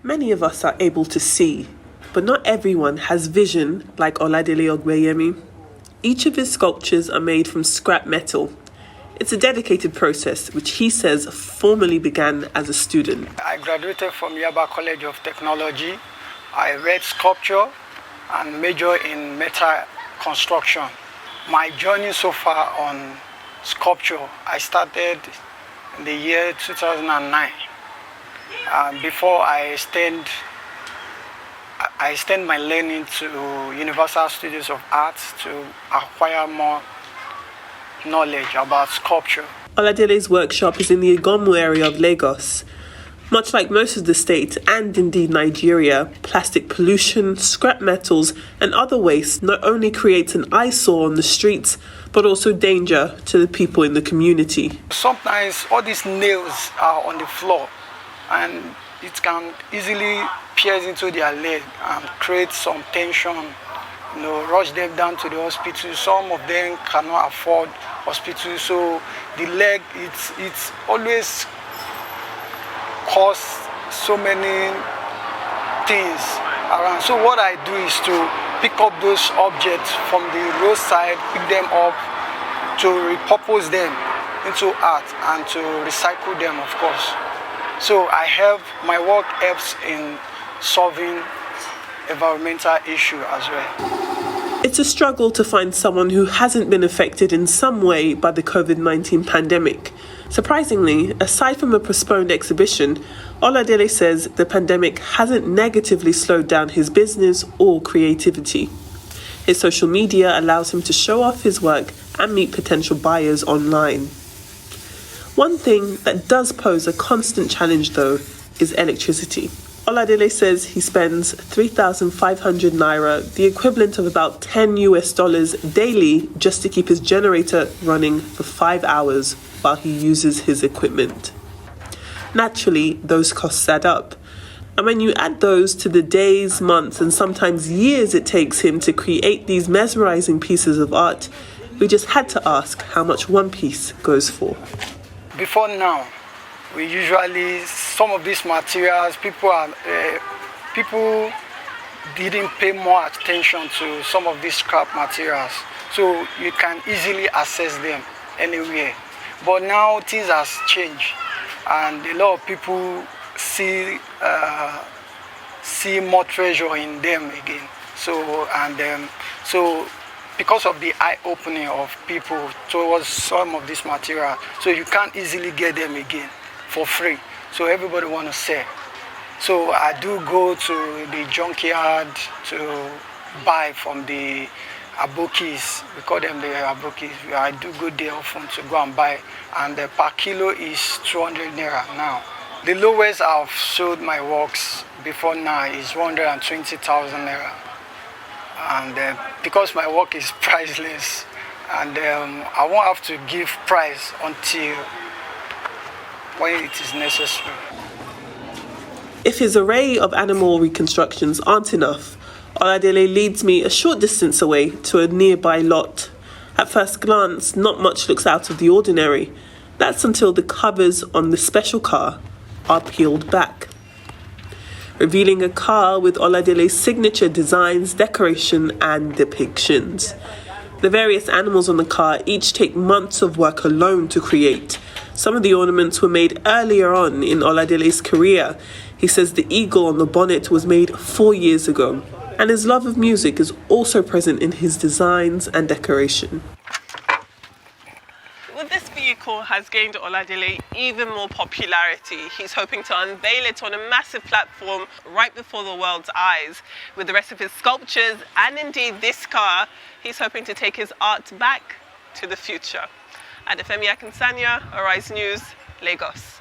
Many of us are able to see, but not everyone has vision like Oladele Ogbeyemi. Each of his sculptures are made from scrap metal. It's a dedicated process, which he says formally began as a student. I graduated from Yaba College of Technology. I read sculpture and majored in metal construction. My journey so far on sculpture, I started in the year 2009. Before I extend my learning to Universal Studios of Arts to acquire more knowledge about sculpture. Oladele's workshop is in the Iganmu area of Lagos. Much like most of the state, and indeed Nigeria, plastic pollution, scrap metals, and other waste not only creates an eyesore on the streets, but also danger to the people in the community. Sometimes all these nails are on the floor, and it can easily pierce into their leg and create some tension, rush them down to the hospital. Some of them cannot afford hospital, so the leg, it's always cause so many things around. So what I do is to pick up those objects from the roadside, pick them up to repurpose them into art and to recycle them, of course. So my work helps in solving environmental issue as well. It's a struggle to find someone who hasn't been affected in some way by the COVID-19 pandemic. Surprisingly, aside from a postponed exhibition, Oladele says the pandemic hasn't negatively slowed down his business or creativity. His social media allows him to show off his work and meet potential buyers online. One thing that does pose a constant challenge, though, is electricity. Oladele says he spends 3,500 naira, the equivalent of about $10 daily, just to keep his generator running for 5 hours while he uses his equipment. Naturally, those costs add up. And when you add those to the days, months, and sometimes years it takes him to create these mesmerizing pieces of art, we just had to ask how much one piece goes for. Before now, we usually, some of these materials, people didn't pay more attention to some of these scrap materials, so you can easily access them anywhere. But now things has changed, and a lot of people see more treasure in them again. So because of the eye-opening of people towards some of this material, so you can't easily get them again for free. So everybody want to sell. So I do go to the junkyard to buy from the abokis. We call them the abokis. I do go there often to go and buy, and the per kilo is 200 naira now. The lowest I've sold my works before now is 120,000 naira. And because my work is priceless, and I won't have to give price until when it is necessary. If his array of animal reconstructions aren't enough, Oladele leads me a short distance away to a nearby lot. At first glance, not much looks out of the ordinary. That's until the covers on the special car are peeled back, revealing a car with Oladele's signature designs, decoration, and depictions. The various animals on the car each take months of work alone to create. Some of the ornaments were made earlier on in Oladele's career. He says the eagle on the bonnet was made 4 years ago. And his love of music is also present in his designs and decoration. Well, this vehicle has gained Oladele even more popularity. He's hoping to unveil it on a massive platform right before the world's eyes. With the rest of his sculptures and indeed this car, he's hoping to take his art back to the future. Adefemi Akinsanya, Arise News, Lagos.